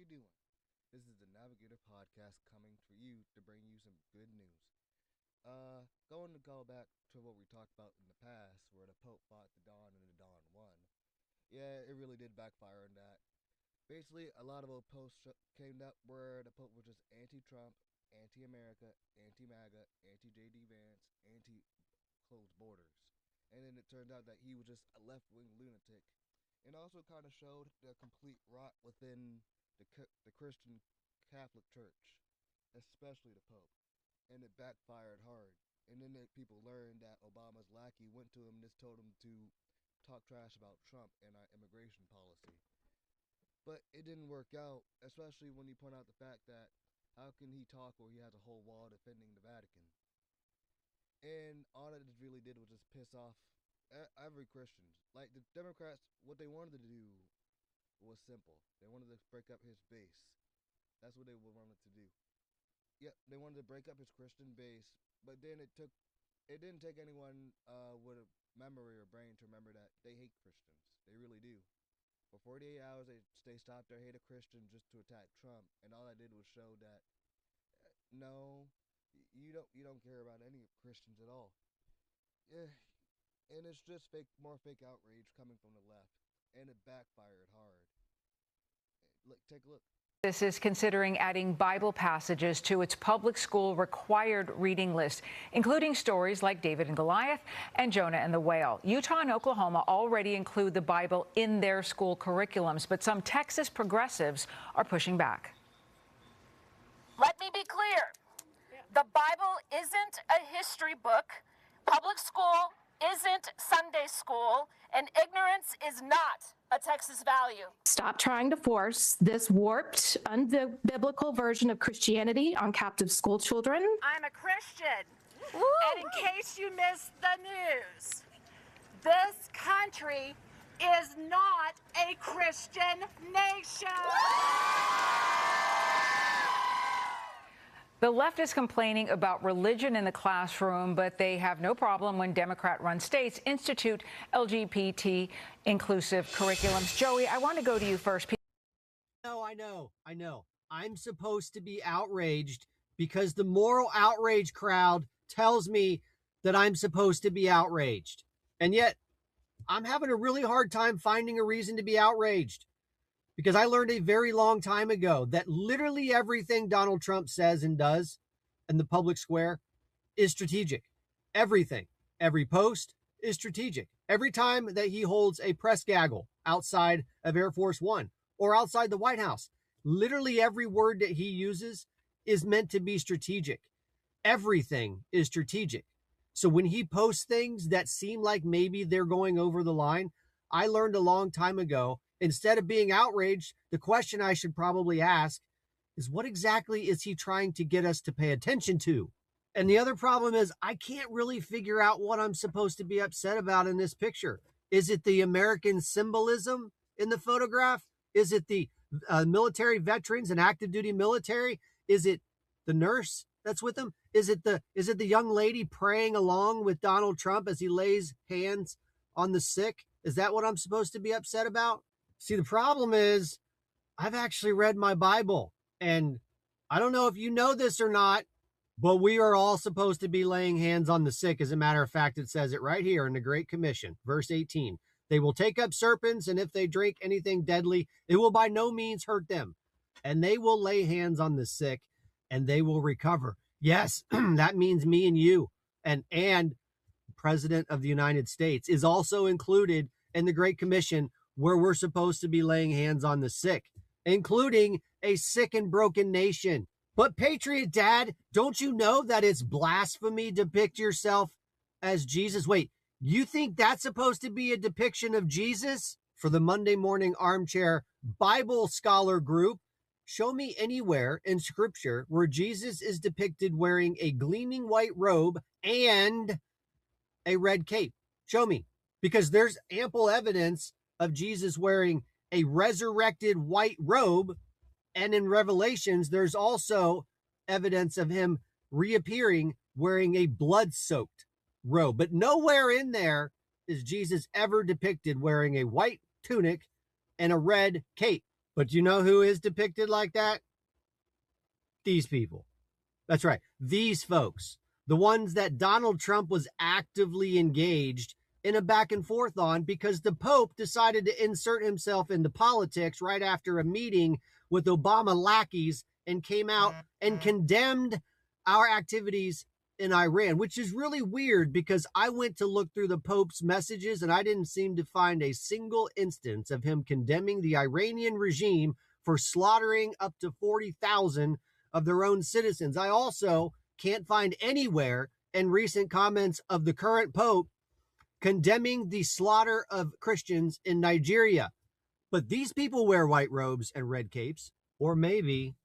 you doing? This is the Navigator Podcast coming for you to bring you some good news. Going to go back to what we talked about in the past, where the Pope fought the Don and the Don won. Yeah, it really did backfire on that. Basically, a lot of old posts came up where the Pope was just anti-Trump, anti-America, anti-MAGA, anti-JD Vance, anti-closed borders. And then it turned out that he was just a left-wing lunatic. And also kind of showed the complete rot within the Christian Catholic Church, especially the Pope. And it backfired hard. And then people learned that Obama's lackey went to him and just told him to talk trash about Trump and our immigration policy. But it didn't work out, especially when you point out the fact that how can he talk where he has a whole wall defending the Vatican? And all it really did was just piss off every Christian. Like the Democrats, what they wanted to do was simple. They wanted to break up his base. That's what they wanted to do. Yep, they wanted to break up his Christian base, but then it didn't take anyone with a memory or brain to remember that they hate Christians. They really do. For 48 hours, they stopped their hate of Christians just to attack Trump, and all I did was show that no, you don't care about any Christians at all. Yeah, and it's just more fake outrage coming from the left, and it backfired hard. Look, take a look. This is considering adding Bible passages to its public school required reading list, including stories like David and Goliath and Jonah and the whale. Utah and Oklahoma already include the Bible in their school curriculums, but some Texas progressives are pushing back. Let me be clear. The Bible isn't a history book. Public school isn't Sunday school, and ignorance is not a Texas value. Stop trying to force this warped, unbiblical version of Christianity on captive school children. I'm a Christian. Woo! And in case you missed the news, this country is not a Christian nation. The left is complaining about religion in the classroom, but they have no problem when Democrat-run states institute LGBT inclusive curriculums. Joey, I want to go to you first. No, I know. I'm supposed to be outraged because the moral outrage crowd tells me that I'm supposed to be outraged. And yet, I'm having a really hard time finding a reason to be outraged. Because I learned a very long time ago that literally everything Donald Trump says and does in the public square is strategic. Everything. Every post is strategic. Every time that he holds a press gaggle outside of Air Force One or outside the White House, literally every word that he uses is meant to be strategic. Everything is strategic. So when he posts things that seem like maybe they're going over the line, I learned a long time ago, instead of being outraged, the question I should probably ask is, what exactly is he trying to get us to pay attention to? And the other problem is I can't really figure out what I'm supposed to be upset about in this picture. Is it the American symbolism in the photograph? Is it the military veterans and active duty military? Is it the nurse that's with them? Is it the young lady praying along with Donald Trump as he lays hands on the sick? Is that what I'm supposed to be upset about? See, the problem is I've actually read my Bible, and I don't know if you know this or not, but we are all supposed to be laying hands on the sick. As a matter of fact, it says it right here in the Great Commission, verse 18. They will take up serpents, and if they drink anything deadly, it will by no means hurt them. And they will lay hands on the sick, and they will recover. Yes, that means me and you. And President of the United States is also included in the Great Commission, where we're supposed to be laying hands on the sick, including a sick and broken nation. But Patriot Dad, don't you know that it's blasphemy to depict yourself as Jesus? Wait, you think that's supposed to be a depiction of Jesus? For the Monday Morning Armchair Bible Scholar Group, show me anywhere in Scripture where Jesus is depicted wearing a gleaming white robe and a red cape. Show me, because there's ample evidence of Jesus wearing a resurrected white robe. And in Revelations, there's also evidence of him reappearing wearing a blood-soaked robe. But nowhere in there is Jesus ever depicted wearing a white tunic and a red cape. But you know who is depicted like that? These people. That's right. These folks, the ones that Donald Trump was actively engaged in a back and forth on because the Pope decided to insert himself into politics right after a meeting with Obama lackeys and came out and condemned our activities in Iran, which is really weird because I went to look through the Pope's messages and I didn't seem to find a single instance of him condemning the Iranian regime for slaughtering up to 40,000 of their own citizens. I also can't find anywhere in recent comments of the current Pope condemning the slaughter of Christians in Nigeria. But these people wear white robes and red capes. Or maybe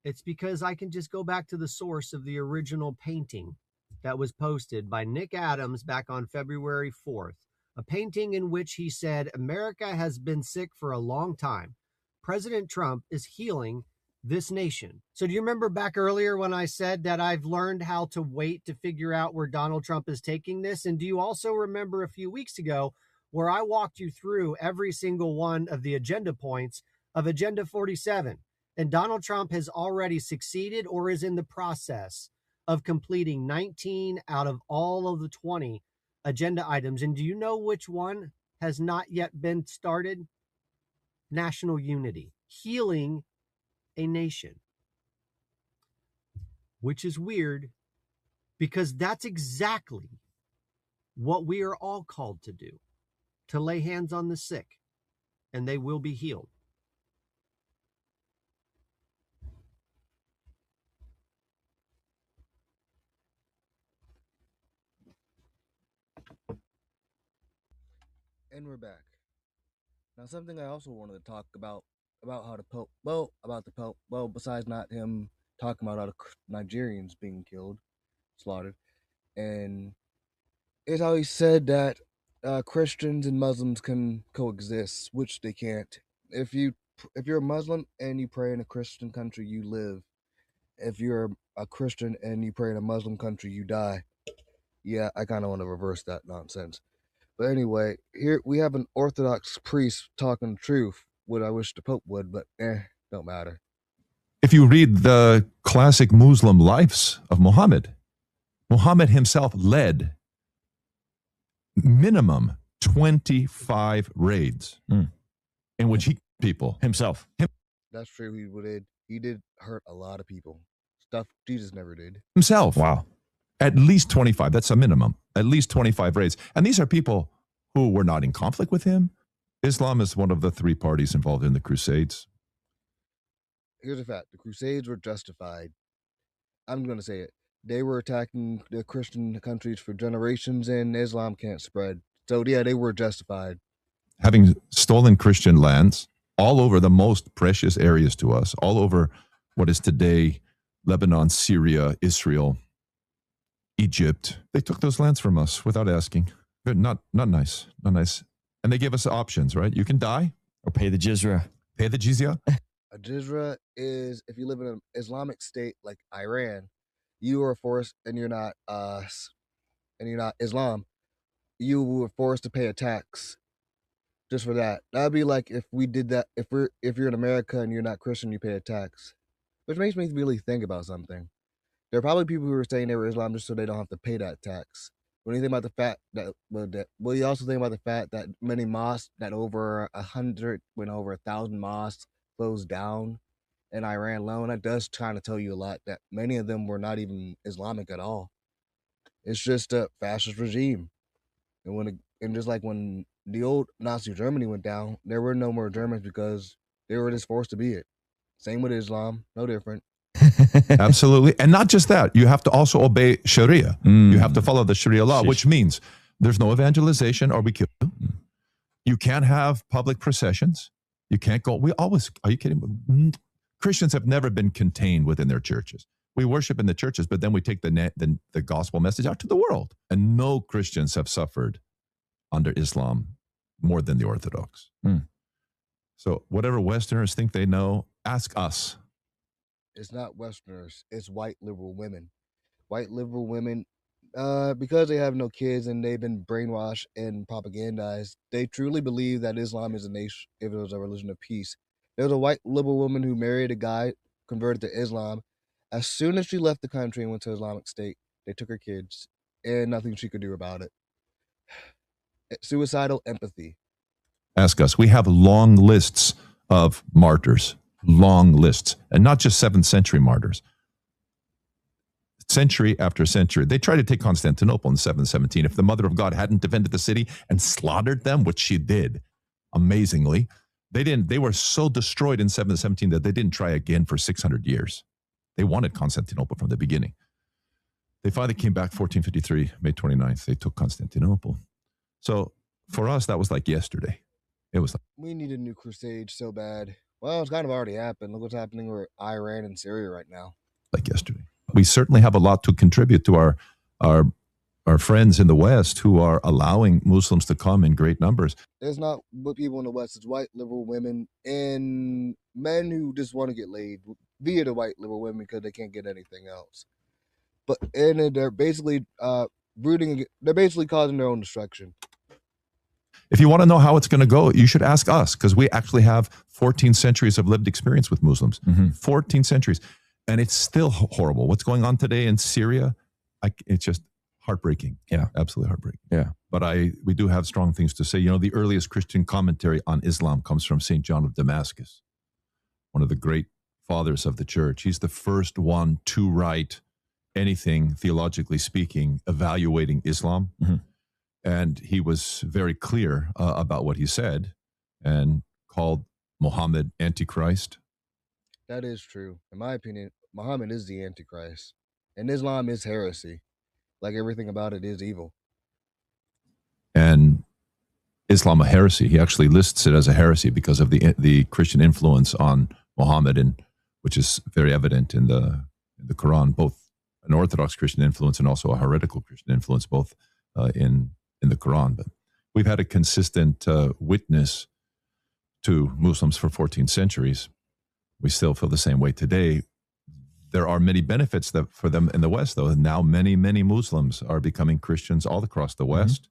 it's because I can just go back to the source of the original painting that was posted by Nick Adams back on February 4th. A painting in which he said, "America has been sick for a long time. President Trump is healing this nation." So do you remember back earlier when I said that I've learned how to wait to figure out where Donald Trump is taking this? And do you also remember a few weeks ago where I walked you through every single one of the agenda points of Agenda 47? And Donald Trump has already succeeded or is in the process of completing 19 out of all of the 20 agenda items. And do you know which one has not yet been started? National unity, healing a nation, which is weird because that's exactly what we are all called to do, to lay hands on the sick and they will be healed. And we're back. Now, something I also wanted to talk about how the Pope, about the Pope, besides not him talking about all the Nigerians being killed, slaughtered, and it's how he said that Christians and Muslims can coexist, which they can't. If you're a Muslim and you pray in a Christian country, you live. If you're a Christian and you pray in a Muslim country, you die. Yeah, I kind of want to reverse that nonsense. But anyway, here we have an Orthodox priest talking the truth. What I wish the Pope would, but don't matter. If you read the classic Muslim lives of Muhammad, Muhammad himself led minimum 25 raids in which he people himself. That's true. He did hurt a lot of people. Stuff Jesus never did. Himself. Wow. At least 25. That's a minimum. At least 25 raids. And these are people who were not in conflict with him. Islam is one of the three parties involved in the Crusades. Here's a fact. The Crusades were justified. I'm going to say it. They were attacking the Christian countries for generations and Islam can't spread. So, yeah, they were justified. Having stolen Christian lands all over the most precious areas to us, all over what is today Lebanon, Syria, Israel, Egypt. They took those lands from us without asking. Not nice. Not nice. And they gave us options, right? You can die Or pay the jizya. pay the jizya. A jizya is if you live in an Islamic state like Iran, you are forced, and you're not Islam, you were forced to pay a tax just for that. That'd be like if we did that. If you're in America and you're not Christian, you pay a tax, which makes me really think about something. There are probably people who are saying they were Islam just so they don't have to pay that tax. When you think about the fact that, you also think about the fact that many mosques, that over 1,000 mosques closed down in Iran alone, that does kind of tell you a lot that many of them were not even Islamic at all. It's just a fascist regime. And just like when the old Nazi Germany went down, there were no more Germans because they were just forced to be it. Same with Islam, no different. Absolutely. And not just that, you have to also obey Sharia. You have to follow the Sharia law, which means there's no evangelization or we kill you. You can't have public processions. You can't go. Are you kidding? Christians have never been contained within their churches. We worship in the churches, but then we take the gospel message out to the world. And no Christians have suffered under Islam more than the Orthodox. So whatever Westerners think they know, ask us. It's not Westerners. It's white liberal women. White liberal women, because they have no kids and they've been brainwashed and propagandized, they truly believe that Islam is a nation, if it was a religion of peace. There was a white liberal woman who married a guy, converted to Islam. As soon as she left the country and went to Islamic State, they took her kids, and nothing she could do about it. Suicidal empathy. Ask us. We have long lists of martyrs, long lists, and not just 7th century martyrs. Century after century. They tried to take Constantinople in 717. If the Mother of God hadn't defended the city and slaughtered them, which she did, amazingly, they didn't. They were so destroyed in 717 that they didn't try again for 600 years. They wanted Constantinople from the beginning. They finally came back 1453, May 29th. They took Constantinople. So for us, that was like yesterday. It was like, we need a new crusade so bad. Well, it's kind of already happened. Look what's happening with Iran and Syria right now. Like yesterday. We certainly have a lot to contribute to our friends in the West who are allowing Muslims to come in great numbers. It's not people in the West. It's white liberal women and men who just want to get laid via the white liberal women because they can't get anything else. And they're basically rooting. They're basically causing their own destruction. If you want to know how it's going to go, you should ask us, because we actually have 14 centuries of lived experience with Muslims. 14 centuries. And it's still horrible. What's going on today in Syria, it's just heartbreaking. Yeah. Absolutely heartbreaking. Yeah. But we do have strong things to say. You know, the earliest Christian commentary on Islam comes from St. John of Damascus, one of the great fathers of the church. He's the first one to write anything, theologically speaking, evaluating Islam. And he was very clear about what he said and called Muhammad Antichrist. That is true. In my opinion, Muhammad is the Antichrist. And Islam is heresy. Like everything about it is evil. And Islam a heresy. He actually lists it as a heresy because of the Christian influence on Muhammad, and which is very evident in the Quran, both an Orthodox Christian influence and also a heretical Christian influence, both in the Quran. But we've had a consistent witness to Muslims for 14 centuries. We still feel the same way today. There are many benefits for them in the West, though. And now many, many Muslims are becoming Christians all across the West,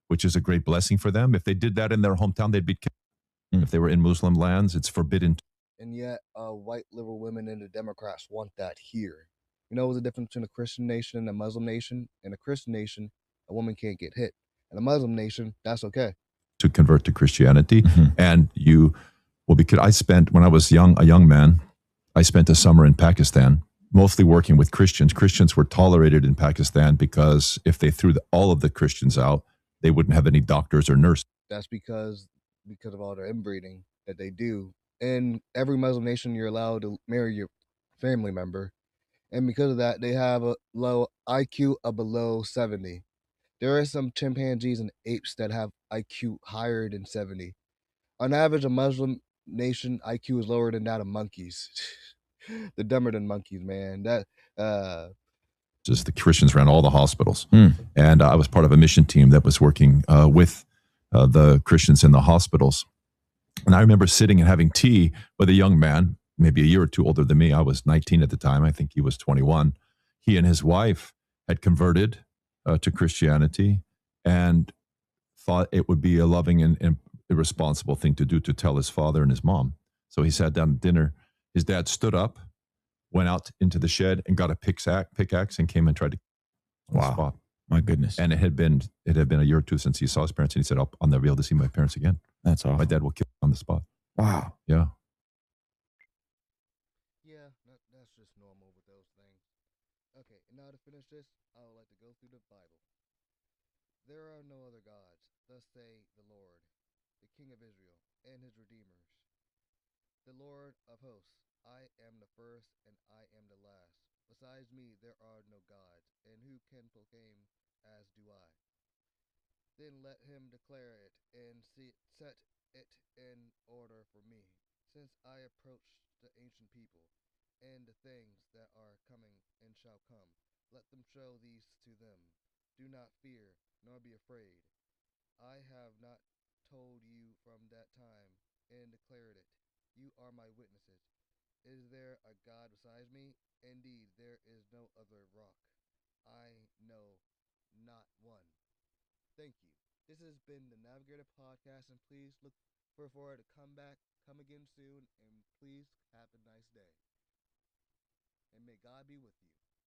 which is a great blessing for them. If they did that in their hometown, they'd be killed. If they were in Muslim lands, it's forbidden. And yet, white liberal women and the Democrats want that here. You know what's the difference between a Christian nation and a Muslim nation? In a Christian nation, a woman can't get hit. In a Muslim nation, that's okay. To convert to Christianity. And I spent, when I was a young man, I spent a summer in Pakistan, mostly working with Christians. Christians were tolerated in Pakistan because if they threw all of the Christians out, they wouldn't have any doctors or nurses. That's because of all the inbreeding that they do. In every Muslim nation, you're allowed to marry your family member. And because of that, they have a low IQ of below 70. There are some chimpanzees and apes that have IQ higher than 70. On average, a Muslim nation IQ is lower than that of monkeys. They're dumber than monkeys, man. Just the Christians ran all the hospitals. And I was part of a mission team that was working with the Christians in the hospitals. And I remember sitting and having tea with a young man, maybe a year or two older than me. I was 19 at the time. I think he was 21. He and his wife had converted to Christianity and thought it would be a loving and irresponsible thing to do to tell his father and his mom. So he sat down at dinner. His dad stood up, went out into the shed and got a pickaxe and came and tried to kill the spot. My goodness. And it had been a year or two since he saw his parents, and he said, I'll never be able to see my parents again. That's awful. My dad will kill on the spot. Wow. Yeah. Yeah, that's just normal with those things. Okay, now to finish this, I would like to go through the Bible. There are no other gods, thus say the Lord, the King of Israel, and his redeemers. The Lord of hosts, I am the first and I am the last. Besides me there are no gods, and who can proclaim as do I? Then let him declare it and set it in order for me, since I approach the ancient people, and the things that are coming and shall come. Let them show these to them. Do not fear, nor be afraid. I have not told you from that time, and declared it. You are my witnesses. Is there a God besides me? Indeed, there is no other rock. I know not one. Thank you. This has been the Navigator Podcast, and please look forward to come back Come again soon, and please have a nice day. And may God be with you.